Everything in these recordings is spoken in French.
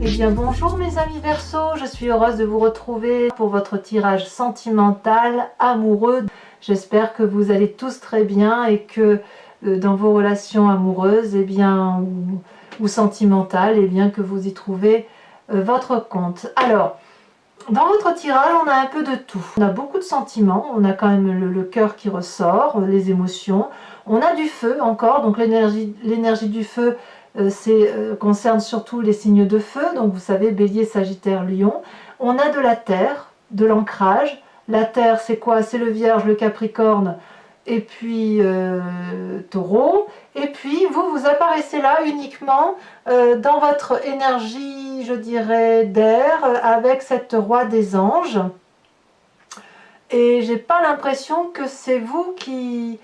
Eh bien bonjour mes amis Verseau, je suis heureuse de vous retrouver pour votre tirage sentimental, amoureux. J'espère que vous allez tous très bien et que dans vos relations amoureuses ou sentimentales, que vous y trouvez votre compte. Alors, dans votre tirage, on a un peu de tout. On a beaucoup de sentiments, on a quand même le cœur qui ressort, les émotions. On a du feu encore, donc l'énergie du feu concerne surtout les signes de feu, donc vous savez, Bélier, Sagittaire, Lion. On a de la terre, de l'ancrage. La terre, c'est quoi? C'est le Vierge, le Capricorne, et puis Taureau. Et puis vous apparaissez là uniquement dans votre énergie, je dirais, d'air, avec cette roi des anges. Et j'ai pas l'impression que c'est vous qui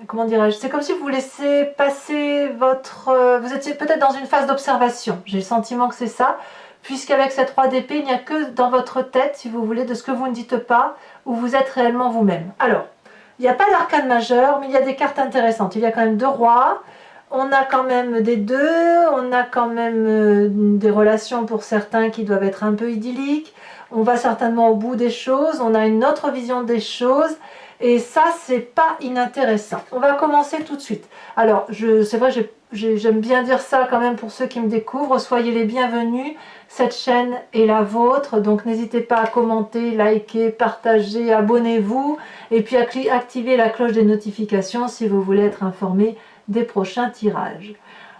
comment dirais-je, c'est comme si vous laissez passer vous étiez peut-être dans une phase d'observation. J'ai le sentiment que c'est ça, puisqu'avec cette roi d'épée, il n'y a que dans votre tête, si vous voulez, de ce que vous ne dites pas, où vous êtes réellement vous-même. Alors, il n'y a pas d'arcane majeur, mais il y a des cartes intéressantes. Il y a quand même 2 rois, on a quand même des 2, on a quand même des relations pour certains qui doivent être un peu idylliques, on va certainement au bout des choses, on a une autre vision des choses, et ça, c'est pas inintéressant. On va commencer tout de suite. Alors, c'est vrai, j'aime bien dire ça quand même pour ceux qui me découvrent. Soyez les bienvenus. Cette chaîne est la vôtre. Donc, n'hésitez pas à commenter, liker, partager, abonnez-vous. Et puis, activez la cloche des notifications si vous voulez être informé des prochains tirages.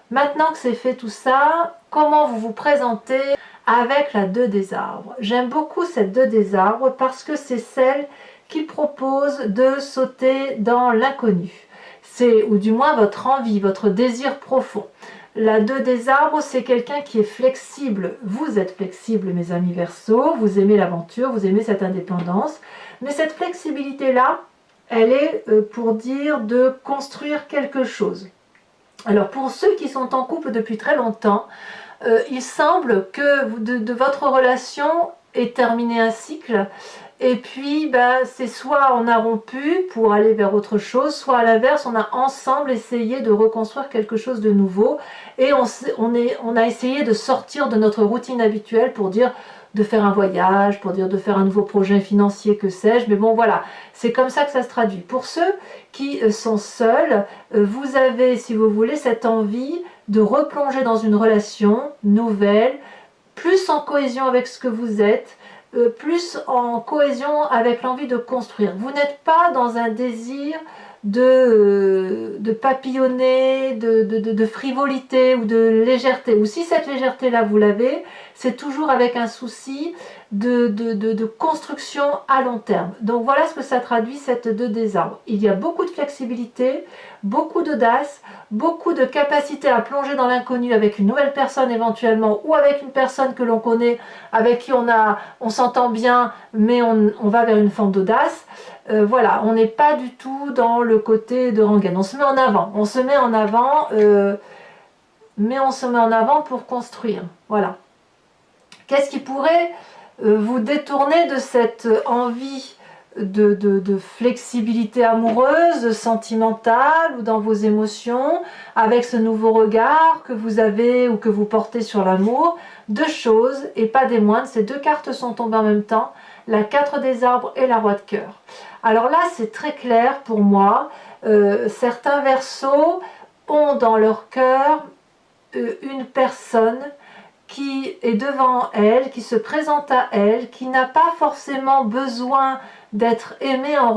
Maintenant que c'est fait tout ça, comment vous vous présentez avec la 2 des arbres? J'aime beaucoup cette 2 des arbres parce que c'est celle qui propose de sauter dans l'inconnu. C'est, ou du moins, votre envie, votre désir profond. La 2 des arbres, c'est quelqu'un qui est flexible. Vous êtes flexible, mes amis Verseau, vous aimez l'aventure, vous aimez cette indépendance. Mais cette flexibilité-là, elle est pour dire de construire quelque chose. Alors, pour ceux qui sont en couple depuis très longtemps, il semble que de votre relation est terminé un cycle. Et puis, c'est soit on a rompu pour aller vers autre chose, soit à l'inverse, on a ensemble essayé de reconstruire quelque chose de nouveau. Et on a essayé de sortir de notre routine habituelle pour dire de faire un voyage, pour dire de faire un nouveau projet financier, que sais-je. Mais bon, voilà, c'est comme ça que ça se traduit. Pour ceux qui sont seuls, vous avez, si vous voulez, cette envie de replonger dans une relation nouvelle, plus en cohésion avec ce que vous êtes, plus en cohésion avec l'envie de construire. Vous n'êtes pas dans un désir de papillonner, de frivolité ou de légèreté. Ou si cette légèreté-là vous l'avez, c'est toujours avec un souci de construction à long terme. Donc voilà ce que ça traduit, cette 2 des arbres. Il y a beaucoup de flexibilité, beaucoup d'audace, beaucoup de capacité à plonger dans l'inconnu avec une nouvelle personne éventuellement, ou avec une personne que l'on connaît, avec qui on s'entend bien, mais on va vers une forme d'audace. Voilà, on n'est pas du tout dans le côté de rengaine. On se met en avant, mais on se met en avant pour construire. Voilà. Qu'est-ce qui pourrait vous détourner de cette envie de flexibilité amoureuse, sentimentale, ou dans vos émotions, avec ce nouveau regard que vous avez ou que vous portez sur l'amour? 2 choses, et pas des moindres, ces 2 cartes sont tombées en même temps, la 4 des arbres et la roi de cœur. Alors là, c'est très clair pour moi. Certains Verseaux ont dans leur cœur une personne qui est devant elle, qui se présente à elle, qui n'a pas forcément besoin d'être aimé en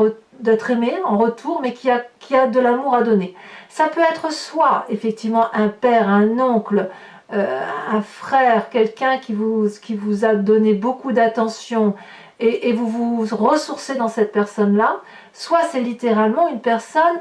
retour, mais qui a de l'amour à donner. Ça peut être soit effectivement un père, un oncle, un frère, quelqu'un qui vous a donné beaucoup d'attention, et vous vous ressourcez dans cette personne-là, soit c'est littéralement une personne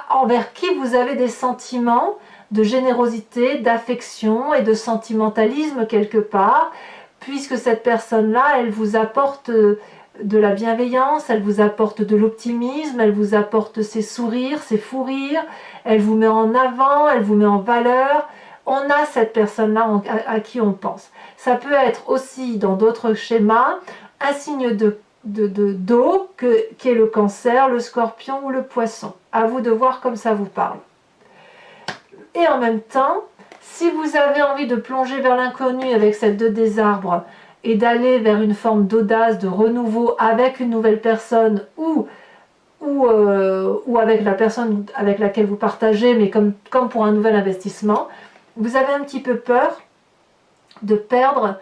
envers qui vous avez des sentiments de générosité, d'affection et de sentimentalisme quelque part, puisque cette personne-là, elle vous apporte de la bienveillance, elle vous apporte de l'optimisme, elle vous apporte ses sourires, ses fous rires, elle vous met en avant, elle vous met en valeur. On a cette personne-là à qui on pense. Ça peut être aussi, dans d'autres schémas, un signe d'eau qui est le Cancer, le Scorpion ou le Poisson. À vous de voir comme ça vous parle. Et en même temps, Si vous avez envie de plonger vers l'inconnu avec cette 2 des arbres et d'aller vers une forme d'audace, de renouveau avec une nouvelle personne ou avec la personne avec laquelle vous partagez, mais comme pour un nouvel investissement, vous avez un petit peu peur de perdre,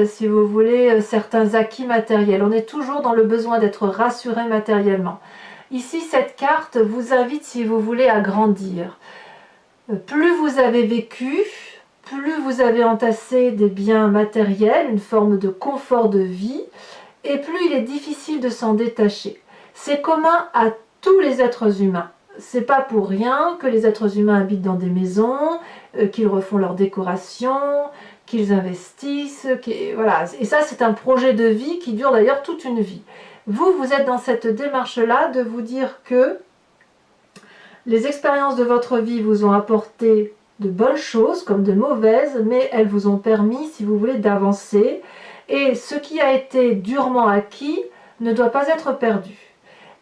si vous voulez, certains acquis matériels. On est toujours dans le besoin d'être rassuré matériellement. Ici, cette carte vous invite, si vous voulez, à grandir. Plus vous avez vécu, plus vous avez entassé des biens matériels, une forme de confort de vie, et plus il est difficile de s'en détacher. C'est commun à tous les êtres humains. C'est pas pour rien que les êtres humains habitent dans des maisons, qu'ils refont leur décoration, qu'ils investissent, voilà. Et ça, c'est un projet de vie qui dure d'ailleurs toute une vie. Vous, vous êtes dans cette démarche-là de vous dire que les expériences de votre vie vous ont apporté de bonnes choses comme de mauvaises, mais elles vous ont permis, si vous voulez, d'avancer. Et ce qui a été durement acquis ne doit pas être perdu.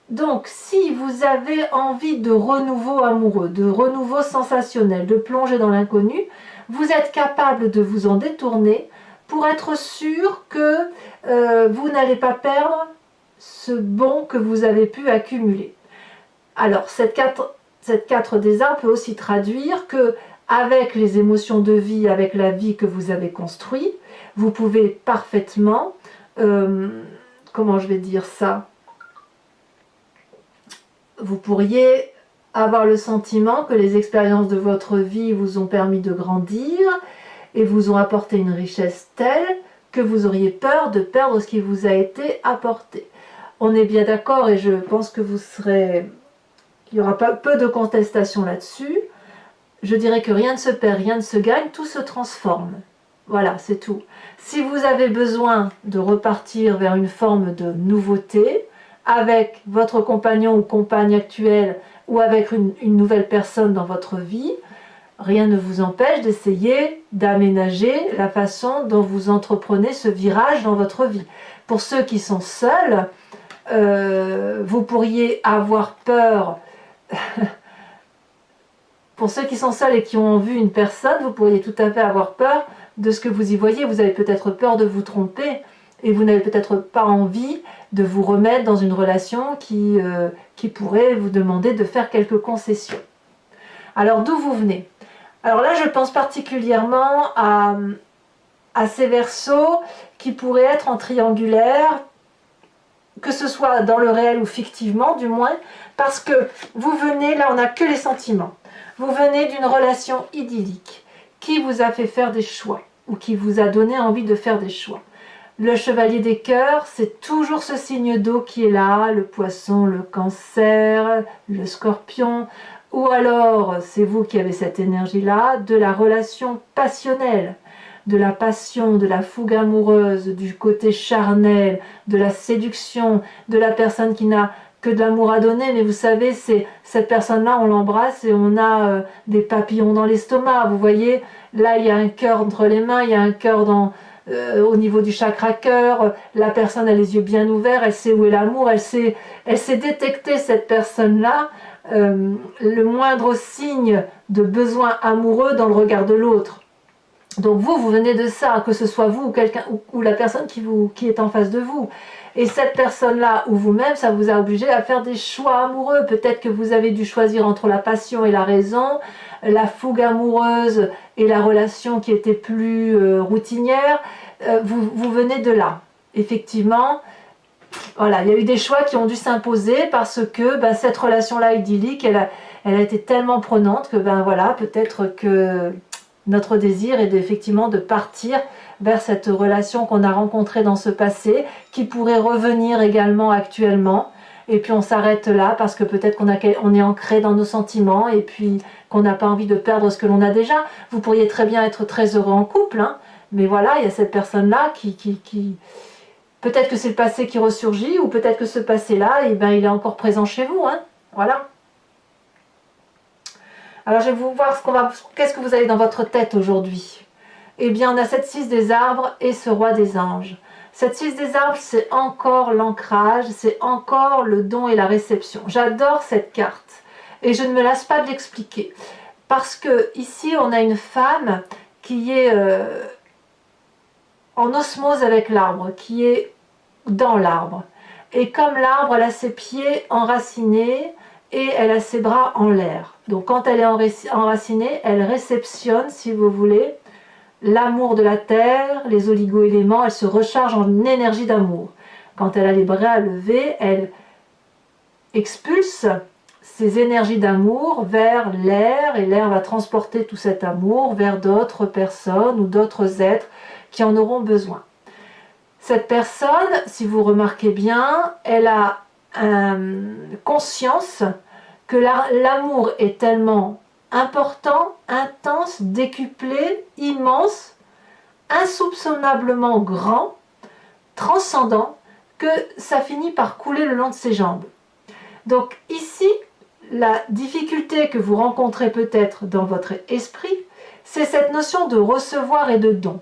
Donc, si vous avez envie de renouveau amoureux, de renouveau sensationnel, de plonger dans l'inconnu, vous êtes capable de vous en détourner pour être sûr que vous n'allez pas perdre ce bon que vous avez pu accumuler. Alors, cette 4 des arbres peut aussi traduire que avec les émotions de vie, avec la vie que vous avez construite, vous pouvez parfaitement, comment je vais dire ça, vous pourriez avoir le sentiment que les expériences de votre vie vous ont permis de grandir et vous ont apporté une richesse telle que vous auriez peur de perdre ce qui vous a été apporté. On est bien d'accord et je pense que il y aura pas peu de contestation là-dessus. Je dirais que rien ne se perd, rien ne se gagne, tout se transforme. Voilà, c'est tout. Si vous avez besoin de repartir vers une forme de nouveauté, avec votre compagnon ou compagne actuelle ou avec une nouvelle personne dans votre vie, rien ne vous empêche d'essayer d'aménager la façon dont vous entreprenez ce virage dans votre vie. Pour ceux qui sont seuls, vous pourriez avoir peur. Pour ceux qui sont seuls et qui ont en vue une personne, vous pourriez tout à fait avoir peur de ce que vous y voyez. Vous avez peut-être peur de vous tromper et vous n'avez peut-être pas envie de vous remettre dans une relation qui pourrait vous demander de faire quelques concessions. Alors d'où vous venez? Alors là, je pense particulièrement à ces Verseaux qui pourraient être en triangulaire, que ce soit dans le réel ou fictivement du moins, parce que vous venez, là on n'a que les sentiments, vous venez d'une relation idyllique qui vous a fait faire des choix ou qui vous a donné envie de faire des choix. Le chevalier des cœurs, c'est toujours ce signe d'eau qui est là, le poisson, le cancer, le scorpion, ou alors c'est vous qui avez cette énergie-là, de la relation passionnelle, de la passion, de la fougue amoureuse, du côté charnel, de la séduction, de la personne qui n'a que de l'amour à donner, mais vous savez, c'est cette personne-là, on l'embrasse et on a des papillons dans l'estomac, vous voyez, là il y a un cœur entre les mains, il y a un cœur au niveau du chakra cœur, la personne a les yeux bien ouverts, elle sait où est l'amour, elle sait détecter cette personne-là, le moindre signe de besoin amoureux dans le regard de l'autre. Donc vous venez de ça, que ce soit vous ou quelqu'un ou la personne qui est en face de vous. Et cette personne-là ou vous-même, ça vous a obligé à faire des choix amoureux. Peut-être que vous avez dû choisir entre la passion et la raison, la fougue amoureuse et la relation qui était plus routinière. Vous venez de là. Effectivement, voilà, il y a eu des choix qui ont dû s'imposer parce que cette relation-là idyllique, elle a été tellement prenante que voilà, peut-être que notre désir est effectivement de partir vers cette relation qu'on a rencontrée dans ce passé, qui pourrait revenir également actuellement. Et puis on s'arrête là parce que peut-être qu'on est ancré dans nos sentiments et puis qu'on n'a pas envie de perdre ce que l'on a déjà. Vous pourriez très bien être très heureux en couple, hein, mais voilà, il y a cette personne-là qui... Peut-être que c'est le passé qui ressurgit ou peut-être que ce passé-là, il est encore présent chez vous. Hein, voilà. Alors je vais vous voir qu'est-ce que vous avez dans votre tête aujourd'hui. Eh bien on a cette 6 des arbres et ce roi des anges. Cette 6 des arbres, c'est encore l'ancrage, c'est encore le don et la réception. J'adore cette carte et je ne me lasse pas de l'expliquer. Parce que ici, on a une femme qui est en osmose avec l'arbre, qui est dans l'arbre. Et comme l'arbre, elle a ses pieds enracinés et elle a ses bras en l'air. Donc quand elle est enracinée, elle réceptionne, si vous voulez, l'amour de la terre, les oligo-éléments, elle se recharge en énergie d'amour. Quand elle a les bras levés, elle expulse ces énergies d'amour vers l'air et l'air va transporter tout cet amour vers d'autres personnes ou d'autres êtres qui en auront besoin. Cette personne, si vous remarquez bien, elle a conscience que l'amour est tellement important, intense, décuplé, immense, insoupçonnablement grand, transcendant, que ça finit par couler le long de ses jambes. Donc ici, la difficulté que vous rencontrez peut-être dans votre esprit, c'est cette notion de recevoir et de don.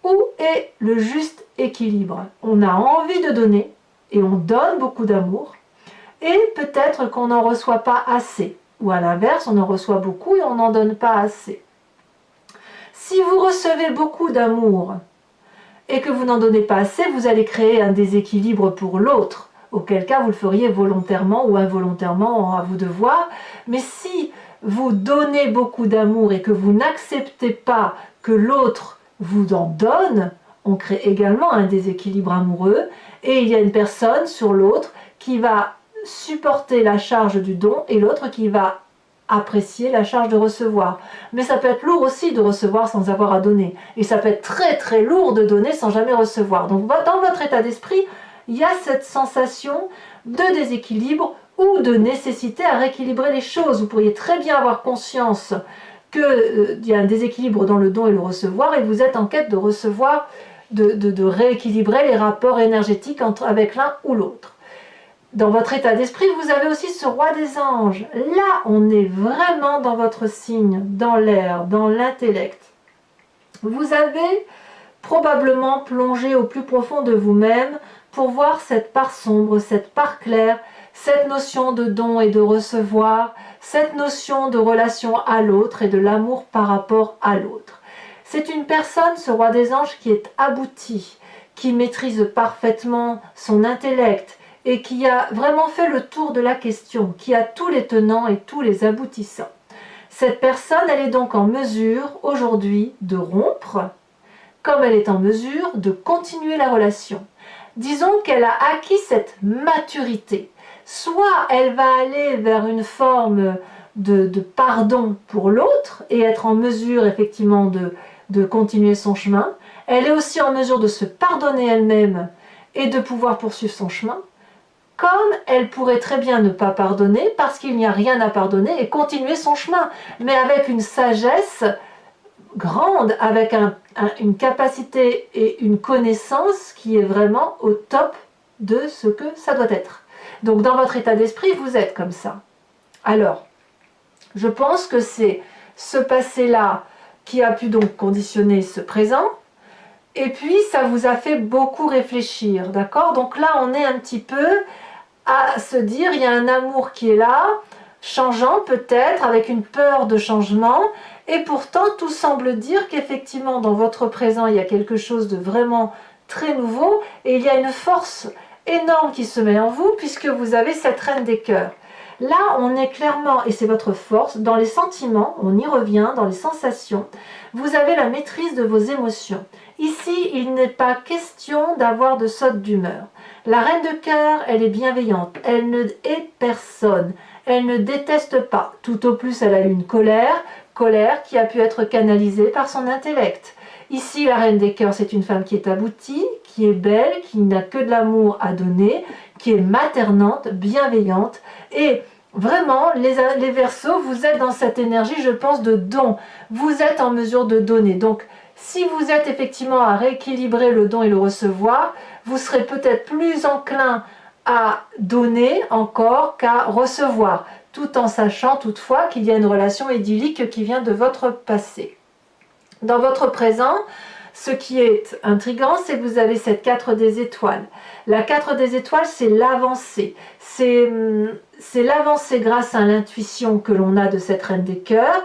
Où est le juste équilibre? On a envie de donner et on donne beaucoup d'amour et peut-être qu'on n'en reçoit pas assez. Ou à l'inverse, on en reçoit beaucoup et on n'en donne pas assez. Si vous recevez beaucoup d'amour et que vous n'en donnez pas assez, vous allez créer un déséquilibre pour l'autre. Auquel cas vous le feriez volontairement ou involontairement, à vous de voir. Mais si vous donnez beaucoup d'amour et que vous n'acceptez pas que l'autre vous en donne, on crée également un déséquilibre amoureux et il y a une personne sur l'autre qui va supporter la charge du don et l'autre qui va apprécier la charge de recevoir. Mais ça peut être lourd aussi de recevoir sans avoir à donner. Et ça peut être très très lourd de donner sans jamais recevoir. Donc dans votre état d'esprit, il y a cette sensation de déséquilibre ou de nécessité à rééquilibrer les choses. Vous pourriez très bien avoir conscience qu'il y a un déséquilibre dans le don et le recevoir et vous êtes en quête de recevoir, de rééquilibrer les rapports énergétiques avec l'un ou l'autre. Dans votre état d'esprit, vous avez aussi ce roi des anges. Là, on est vraiment dans votre signe, dans l'air, dans l'intellect. Vous avez probablement plongé au plus profond de vous-même pour voir cette part sombre, cette part claire, cette notion de don et de recevoir, cette notion de relation à l'autre et de l'amour par rapport à l'autre. C'est une personne, ce roi des anges, qui est abouti, qui maîtrise parfaitement son intellect et qui a vraiment fait le tour de la question, qui a tous les tenants et tous les aboutissants. Cette personne, elle est donc en mesure aujourd'hui de rompre, comme elle est en mesure de continuer la relation. Disons qu'elle a acquis cette maturité. Soit elle va aller vers une forme de pardon pour l'autre et être en mesure effectivement de continuer son chemin. Elle est aussi en mesure de se pardonner elle-même et de pouvoir poursuivre son chemin. Comme elle pourrait très bien ne pas pardonner parce qu'il n'y a rien à pardonner et continuer son chemin, mais avec une sagesse grande, avec une capacité et une connaissance qui est vraiment au top de ce que ça doit être. Donc dans votre état d'esprit, vous êtes comme ça. Alors, je pense que c'est ce passé-là qui a pu donc conditionner ce présent, et puis ça vous a fait beaucoup réfléchir, d'accord? Donc là, on est un petit peu à se dire, il y a un amour qui est là, changeant peut-être, avec une peur de changement, et pourtant tout semble dire qu'effectivement dans votre présent il y a quelque chose de vraiment très nouveau, et il y a une force énorme qui se met en vous, puisque vous avez cette reine des cœurs. Là on est clairement, et c'est votre force, dans les sentiments, on y revient, dans les sensations, vous avez la maîtrise de vos émotions. Ici il n'est pas question d'avoir de saute d'humeur. La reine de cœur, elle est bienveillante, elle ne hait personne, elle ne déteste pas, tout au plus elle a eu une colère qui a pu être canalisée par son intellect. Ici, la reine des cœurs, c'est une femme qui est aboutie, qui est belle, qui n'a que de l'amour à donner, qui est maternante, bienveillante. Et vraiment, les Verseaux, vous êtes dans cette énergie, je pense, de don. Vous êtes en mesure de donner. Donc, si vous êtes effectivement à rééquilibrer le don et le recevoir, vous serez peut-être plus enclin à donner encore qu'à recevoir, tout en sachant toutefois qu'il y a une relation idyllique qui vient de votre passé. Dans votre présent, ce qui est intriguant, c'est que vous avez cette 4 des étoiles. La 4 des étoiles, c'est l'avancée. C'est l'avancée grâce à l'intuition que l'on a de cette reine des cœurs.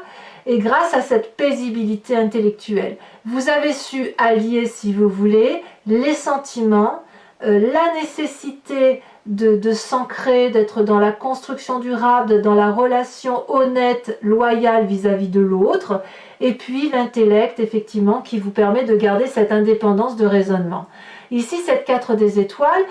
Et grâce à cette paisibilité intellectuelle, vous avez su allier, si vous voulez, les sentiments, la nécessité de s'ancrer, d'être dans la construction durable, dans la relation honnête, loyale vis-à-vis de l'autre, et puis l'intellect, effectivement, qui vous permet de garder cette indépendance de raisonnement. Ici, cette 4 des étoiles,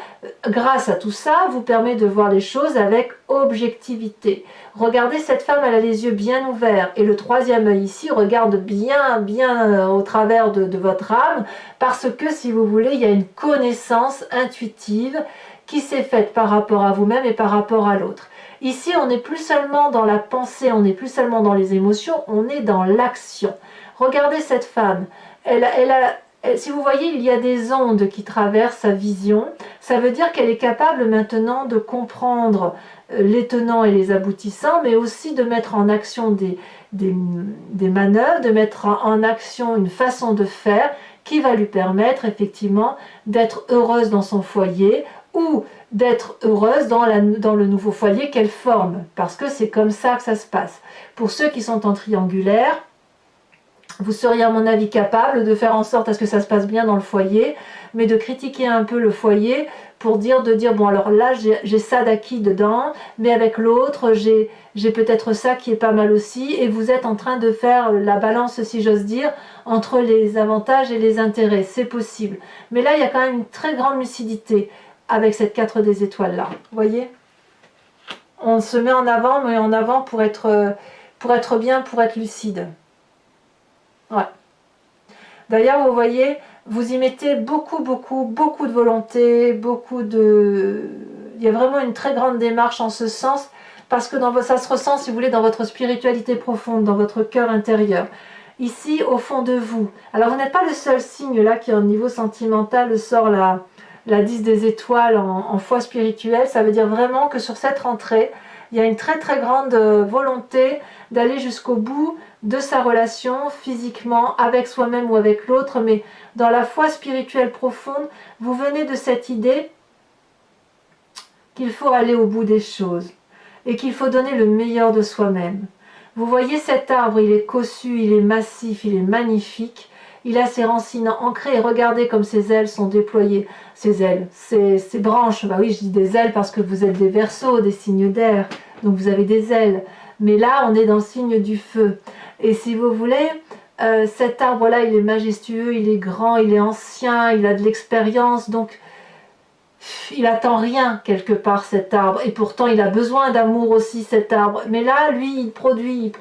grâce à tout ça, vous permet de voir les choses avec objectivité. Regardez, cette femme, elle a les yeux bien ouverts, et le troisième œil ici regarde bien au travers de votre âme, parce que, si vous voulez, il y a une connaissance intuitive qui s'est faite par rapport à vous-même et par rapport à l'autre. Ici, on n'est plus seulement dans la pensée, on n'est plus seulement dans les émotions, on est dans l'action. Regardez cette femme, si vous voyez, il y a des ondes qui traversent sa vision. Ça veut dire qu'elle est capable maintenant de comprendre les tenants et les aboutissants, mais aussi de mettre en action des manœuvres, de mettre en action une façon de faire qui va lui permettre effectivement d'être heureuse dans son foyer ou d'être heureuse dans le nouveau foyer qu'elle forme, parce que c'est comme ça que ça se passe. Pour ceux qui sont en triangulaire, vous seriez à mon avis capable de faire en sorte à ce que ça se passe bien dans le foyer, mais de critiquer un peu le foyer pour de dire bon alors là j'ai ça d'acquis dedans, mais avec l'autre j'ai peut-être ça qui est pas mal aussi, et vous êtes en train de faire la balance, si j'ose dire, entre les avantages et les intérêts, c'est possible. Mais là il y a quand même une très grande lucidité avec cette 4 des étoiles là, vous voyez, on se met en avant, mais en avant pour être bien, pour être lucide. Ouais. D'ailleurs, vous voyez, vous y mettez beaucoup de volonté, il y a vraiment une très grande démarche en ce sens, parce que ça se ressent, si vous voulez, dans votre spiritualité profonde, dans votre cœur intérieur. Ici, au fond de vous. Alors, vous n'êtes pas le seul signe là qui, au niveau sentimental, sort la 10 des étoiles en foi spirituelle. Ça veut dire vraiment que sur cette rentrée, il y a une très grande volonté d'aller jusqu'au bout de sa relation physiquement avec soi-même ou avec l'autre, mais dans la foi spirituelle profonde, vous venez de cette idée qu'il faut aller au bout des choses et qu'il faut donner le meilleur de soi-même. Vous voyez cet arbre, il est cossu, il est massif, il est magnifique, il a ses racines ancrées, et regardez comme ses ailes sont déployées, ses branches, bah oui je dis des ailes parce que vous êtes des Verseaux, des signes d'air, donc vous avez des ailes, mais là on est dans le signe du feu. Et si vous voulez, cet arbre-là, il est majestueux, il est grand, il est ancien, il a de l'expérience, donc il attend rien quelque part cet arbre, et pourtant il a besoin d'amour aussi cet arbre. Mais là, lui, il produit,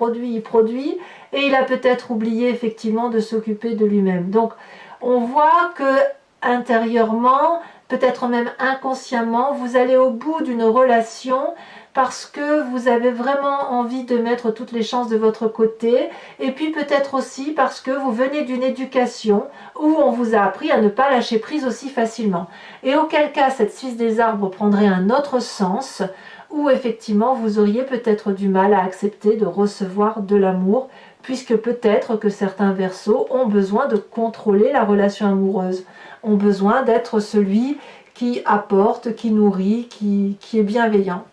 et il a peut-être oublié effectivement de s'occuper de lui-même. Donc on voit que intérieurement, peut-être même inconsciemment, vous allez au bout d'une relation, parce que vous avez vraiment envie de mettre toutes les chances de votre côté, et puis peut-être aussi parce que vous venez d'une éducation où on vous a appris à ne pas lâcher prise aussi facilement. Et auquel cas cette 6 des arbres prendrait un autre sens, où effectivement vous auriez peut-être du mal à accepter de recevoir de l'amour, puisque peut-être que certains Verseaux ont besoin de contrôler la relation amoureuse, ont besoin d'être celui qui apporte, qui nourrit, qui est bienveillant.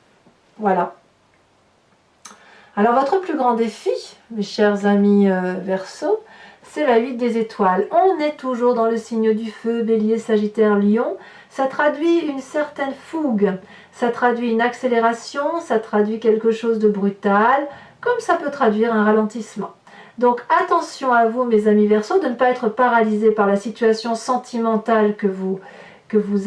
Voilà. Alors votre plus grand défi, mes chers amis Verseaux, c'est la 8 des étoiles. On est toujours dans le signe du feu, Bélier, Sagittaire, Lion. Ça traduit une certaine fougue, ça traduit une accélération, ça traduit quelque chose de brutal, comme ça peut traduire un ralentissement. Donc attention à vous, mes amis Verseaux, de ne pas être paralysés par la situation sentimentale que vous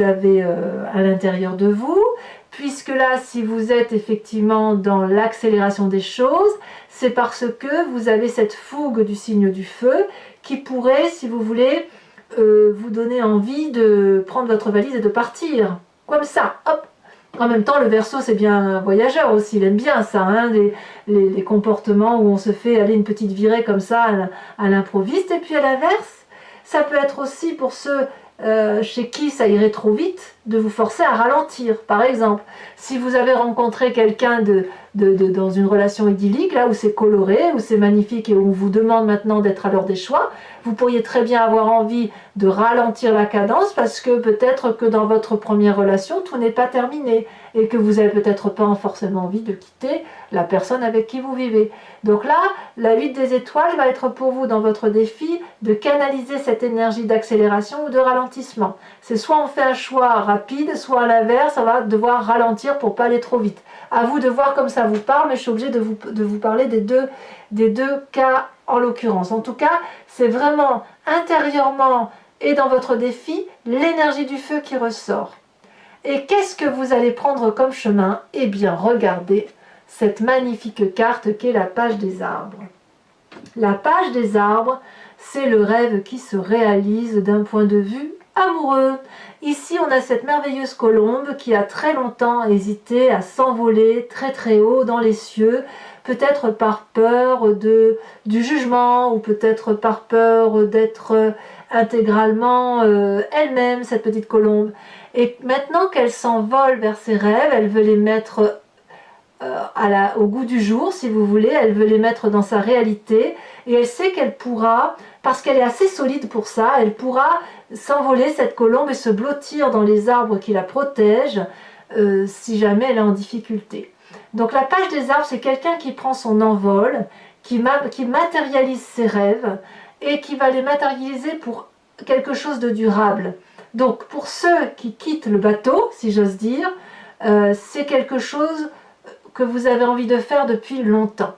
avez à l'intérieur de vous, puisque là, si vous êtes effectivement dans l'accélération des choses, c'est parce que vous avez cette fougue du signe du feu qui pourrait, si vous voulez, vous donner envie de prendre votre valise et de partir. Comme ça, hop. En même temps, le Verseau, c'est bien un voyageur aussi, il aime bien ça, hein, les comportements où on se fait aller une petite virée comme ça à l'improviste. Et puis à l'inverse, ça peut être aussi pour ceux chez qui ça irait trop vite, de vous forcer à ralentir. Par exemple, si vous avez rencontré quelqu'un dans une relation idyllique, là où c'est coloré, où c'est magnifique et où on vous demande maintenant d'être à l'heure des choix. Vous pourriez très bien avoir envie de ralentir la cadence parce que peut-être que dans votre première relation, tout n'est pas terminé et que vous n'avez peut-être pas forcément envie de quitter la personne avec qui vous vivez. Donc là, la 8 des étoiles va être pour vous dans votre défi de canaliser cette énergie d'accélération ou de ralentissement. C'est soit on fait un choix rapide, soit à l'inverse, on va devoir ralentir pour pas aller trop vite. À vous de voir comme ça vous parle, mais je suis obligée de vous parler des deux cas en l'occurrence. En tout cas, c'est vraiment intérieurement et dans votre défi, l'énergie du feu qui ressort. Et qu'est-ce que vous allez prendre comme chemin? Eh bien, regardez cette magnifique carte qu'est la page des arbres. La page des arbres, c'est le rêve qui se réalise d'un point de vue amoureux. Ici, on a cette merveilleuse colombe qui a très longtemps hésité à s'envoler très très haut dans les cieux, peut-être par peur du jugement ou peut-être par peur d'être intégralement elle-même, cette petite colombe. Et maintenant qu'elle s'envole vers ses rêves, elle veut les mettre au goût du jour, si vous voulez, elle veut les mettre dans sa réalité et elle sait qu'elle pourra, parce qu'elle est assez solide pour ça, elle pourra s'envoler cette colombe et se blottir dans les arbres qui la protègent si jamais elle est en difficulté. Donc la page des arbres, c'est quelqu'un qui prend son envol, qui matérialise ses rêves et qui va les matérialiser pour quelque chose de durable. Donc pour ceux qui quittent le bateau, si j'ose dire, c'est quelque chose que vous avez envie de faire depuis longtemps.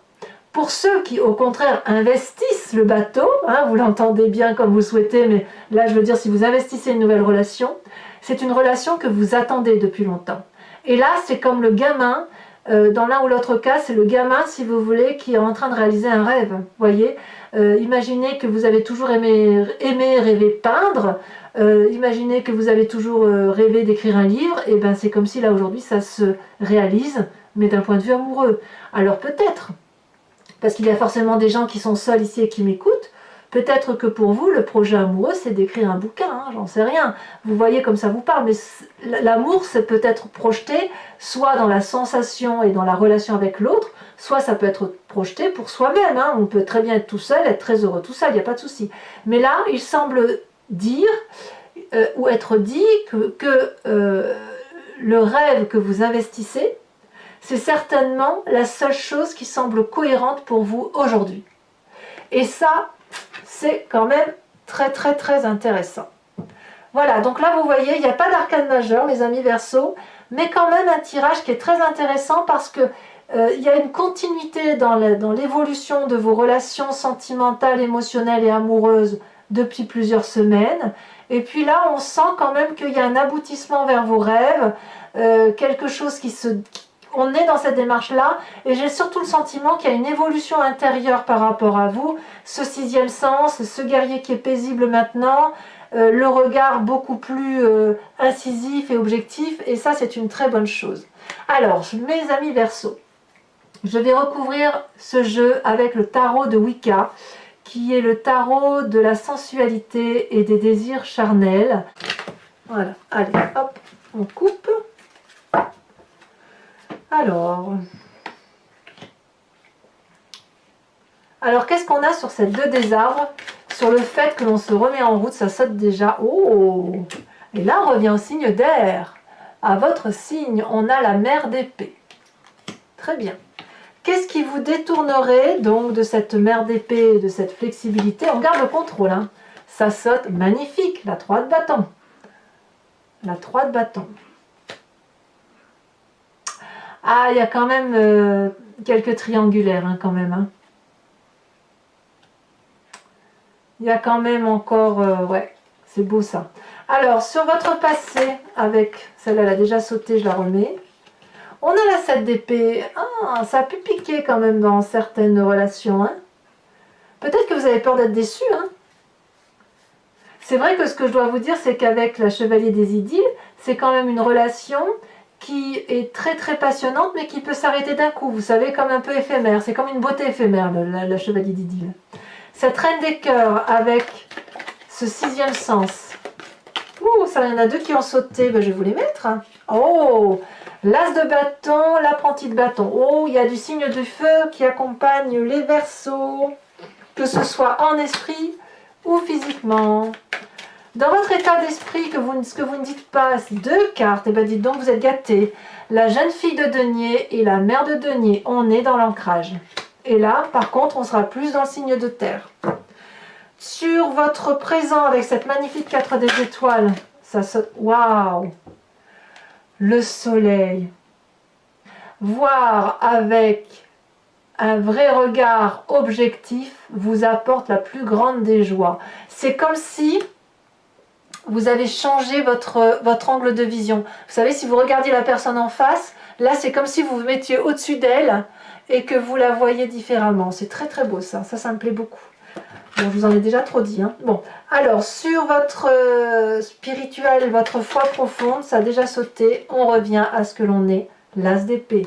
Pour ceux qui, au contraire, investissent le bateau, hein, vous l'entendez bien comme vous souhaitez, mais là, je veux dire, si vous investissez une nouvelle relation, c'est une relation que vous attendez depuis longtemps. Et là, c'est comme le gamin, dans l'un ou l'autre cas, c'est le gamin, si vous voulez, qui est en train de réaliser un rêve. Voyez, imaginez que vous avez toujours aimé rêver peindre, imaginez que vous avez toujours rêvé d'écrire un livre, et ben c'est comme si là, aujourd'hui, ça se réalise, mais d'un point de vue amoureux. Alors peut-être, parce qu'il y a forcément des gens qui sont seuls ici et qui m'écoutent, peut-être que pour vous, le projet amoureux, c'est d'écrire un bouquin, hein, j'en sais rien. Vous voyez comme ça vous parle, mais l'amour, c'est peut-être projeté soit dans la sensation et dans la relation avec l'autre, soit ça peut être projeté pour soi-même. Hein. On peut très bien être tout seul, être très heureux tout seul, il n'y a pas de souci. Mais là, il semble dire, ou être dit, que le rêve que vous investissez, c'est certainement la seule chose qui semble cohérente pour vous aujourd'hui. Et ça, c'est quand même très très très intéressant. Voilà, donc là vous voyez, il n'y a pas d'arcane majeur, mes amis Verseau, mais quand même un tirage qui est très intéressant parce que il y a une continuité dans l'évolution de vos relations sentimentales, émotionnelles et amoureuses depuis plusieurs semaines. Et puis là, on sent quand même qu'il y a un aboutissement vers vos rêves, quelque chose on est dans cette démarche-là, et j'ai surtout le sentiment qu'il y a une évolution intérieure par rapport à vous, ce sixième sens, ce guerrier qui est paisible maintenant, le regard beaucoup plus incisif et objectif, et ça c'est une très bonne chose. Alors, mes amis Verseau, je vais recouvrir ce jeu avec le tarot de Wicca, qui est le tarot de la sensualité et des désirs charnels. Voilà, allez, hop, on coupe. Alors qu'est-ce qu'on a sur cette 2 des arbres? Sur le fait que l'on se remet en route, ça saute déjà. Oh! Et là, on revient au signe d'air. À votre signe, on a la mer d'épée. Très bien. Qu'est-ce qui vous détournerait donc de cette mer d'épée, de cette flexibilité? On garde le contrôle. Hein. Ça saute magnifique, la 3 de bâton. La 3 de bâton. Ah, il y a quand même quelques triangulaires, hein, quand même. Hein. Il y a quand même encore... ouais, c'est beau ça. Alors, sur votre passé, avec... Celle-là, elle a déjà sauté, je la remets. On a la 7 d'épée. Ah, ça a pu piquer quand même dans certaines relations. Hein. Peut-être que vous avez peur d'être déçu. Hein. C'est vrai que ce que je dois vous dire, c'est qu'avec la Chevalier des Idylles, c'est quand même une relation qui est très très passionnante, mais qui peut s'arrêter d'un coup. Vous savez, comme un peu éphémère. C'est comme une beauté éphémère, la Chevalier d'Idylle. Cette Reine des Cœurs, avec ce 6e sens. Ouh, ça, il y en a 2 qui ont sauté. Ben, je vais vous les mettre. Oh, L'as de bâton, l'apprenti de bâton. Oh, il y a du signe du feu qui accompagne les Verseaux, que ce soit en esprit ou physiquement. Dans votre état d'esprit, ce que vous ne dites pas, c'est 2 cartes, et bien dites donc, vous êtes gâtés. La jeune fille de denier et la mère de denier, on est dans l'ancrage. Et là, par contre, on sera plus dans le signe de terre. Sur votre présent, avec cette magnifique 4 des étoiles, ça saute. Waouh! Le soleil. Voir avec un vrai regard objectif vous apporte la plus grande des joies. C'est comme si vous avez changé votre angle de vision. Vous savez, si vous regardiez la personne en face, là c'est comme si vous vous mettiez au-dessus d'elle et que vous la voyez différemment. C'est très très beau ça, ça me plaît beaucoup. Bon, je vous en ai déjà trop dit. Hein. Bon, alors sur votre spirituel, votre foi profonde, ça a déjà sauté. On revient à ce que l'on est, l'as d'épée.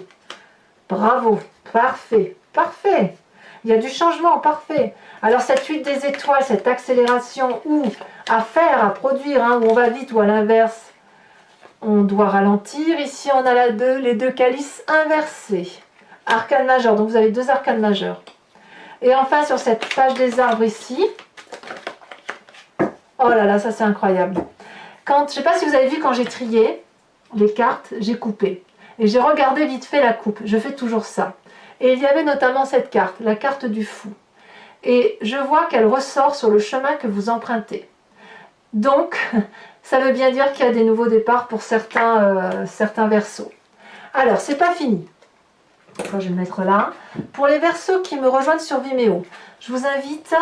Bravo, parfait, parfait. Il y a du changement, parfait. Alors cette huile des étoiles, cette accélération ou à faire, à produire, hein, où on va vite ou à l'inverse, on doit ralentir. Ici on a les 2 calices inversés. Arcane majeur, donc vous avez 2 arcanes majeurs. Et enfin sur cette page des arbres ici, oh là là, ça c'est incroyable. Je ne sais pas si vous avez vu quand j'ai trié les cartes, j'ai coupé. Et j'ai regardé vite fait la coupe, je fais toujours ça. Et il y avait notamment cette carte, la carte du fou. Et je vois qu'elle ressort sur le chemin que vous empruntez. Donc, ça veut bien dire qu'il y a des nouveaux départs pour certains Verseaux. Alors, c'est pas fini. Je vais le mettre là. Pour les Verseaux qui me rejoignent sur Vimeo, je vous invite,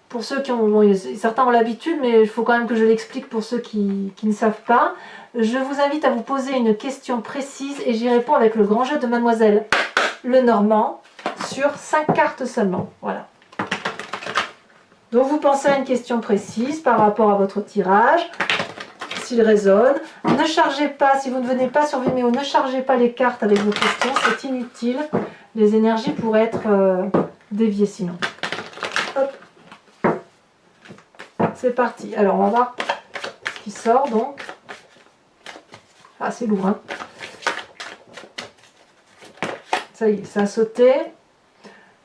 pour ceux qui ont, bon, certains ont l'habitude, mais il faut quand même que je l'explique pour ceux qui ne savent pas. Je vous invite à vous poser une question précise et j'y réponds avec le grand jeu de Mademoiselle Lenormand sur 5 cartes seulement. Voilà. Donc vous pensez à une question précise par rapport à votre tirage, s'il résonne. Ne chargez pas, si vous ne venez pas sur Vimeo, ne chargez pas les cartes avec vos questions, c'est inutile. Les énergies pourraient être déviées sinon. Hop. C'est parti. Alors on va voir ce qui sort donc. Ah c'est lourd hein. Ça y est, ça a sauté.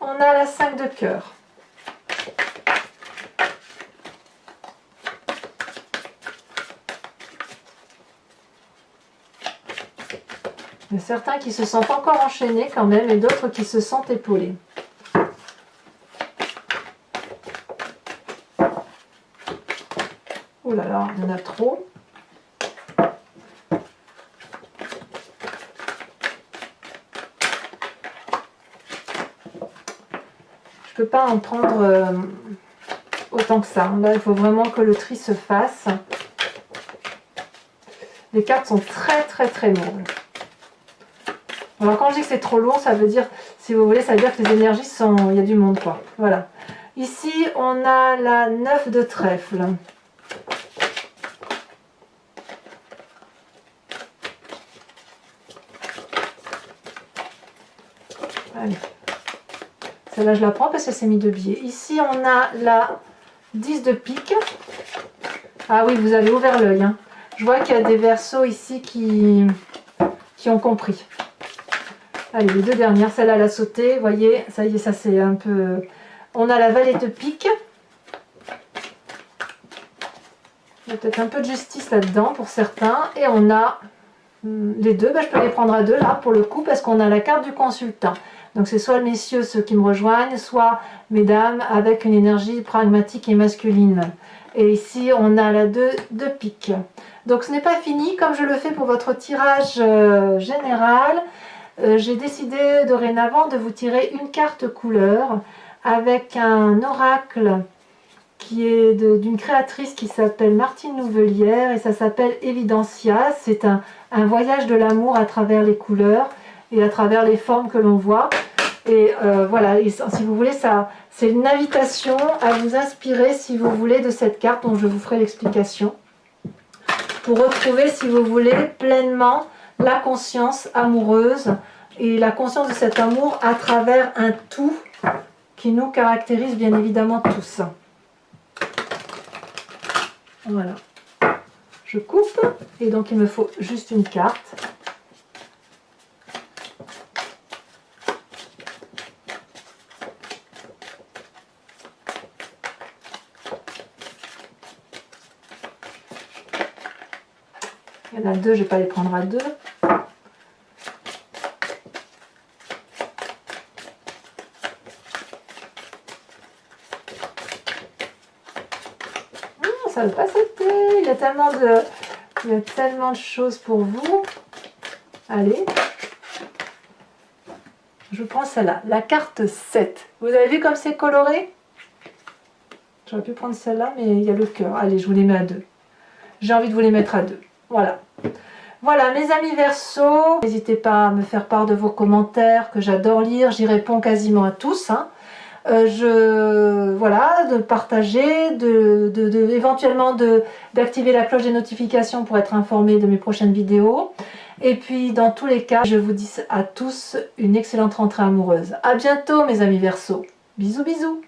On a la 5 de cœur. Il y a certains qui se sentent encore enchaînés quand même et d'autres qui se sentent épaulés. Ouh là là, il y en a trop. Je ne peux pas en prendre autant que ça. Là, il faut vraiment que le tri se fasse. Les cartes sont très très très lourdes. Alors quand je dis que c'est trop lourd, ça veut dire, si vous voulez, ça veut dire que les énergies sont... Il y a du monde quoi. Voilà. Ici, on a la 9 de trèfle. Allez. Celle-là, je la prends parce qu'elle s'est mis de biais. Ici, on a la 10 de pique. Ah oui, vous avez ouvert l'œil. Hein. Je vois qu'il y a des Verseaux ici qui ont compris. Allez, les 2 dernières, celle-là, elle a sauté. Vous voyez, ça y est, ça c'est un peu... On a la valet de pique. Il y a peut-être un peu de justice là-dedans pour certains. Et on a les 2. Ben, je peux les prendre à 2 là, pour le coup, parce qu'on a la carte du consultant. Donc c'est soit messieurs, ceux qui me rejoignent, soit mesdames, avec une énergie pragmatique et masculine. Et ici, on a la 2 de pique. Donc ce n'est pas fini, comme je le fais pour votre tirage général. J'ai décidé dorénavant de vous tirer une carte couleur avec un oracle qui est d'une créatrice qui s'appelle Martine Nouvelière et ça s'appelle Evidencia. C'est un voyage de l'amour à travers les couleurs et à travers les formes que l'on voit. Et voilà, et si vous voulez, c'est une invitation à vous inspirer, si vous voulez, de cette carte dont je vous ferai l'explication. Pour retrouver, si vous voulez, pleinement la conscience amoureuse et la conscience de cet amour à travers un tout qui nous caractérise bien évidemment tous. Voilà. Je coupe et donc il me faut juste une carte. Il y en a deux, je ne vais pas les prendre à deux. Ça ne veut pas sauter. Il y a tellement de choses pour vous. Allez. Je prends celle-là, la carte 7. Vous avez vu comme c'est coloré? J'aurais pu prendre celle-là, mais il y a le cœur. Allez, je vous les mets à deux. J'ai envie de vous les mettre à deux. Voilà. Voilà, mes amis Verseau. N'hésitez pas à me faire part de vos commentaires, que j'adore lire. J'y réponds quasiment à tous. Hein. Voilà, de partager, éventuellement d'activer la cloche des notifications pour être informé de mes prochaines vidéos. Et puis, dans tous les cas, je vous dis à tous une excellente rentrée amoureuse. À bientôt, mes amis Verseau. Bisous, bisous.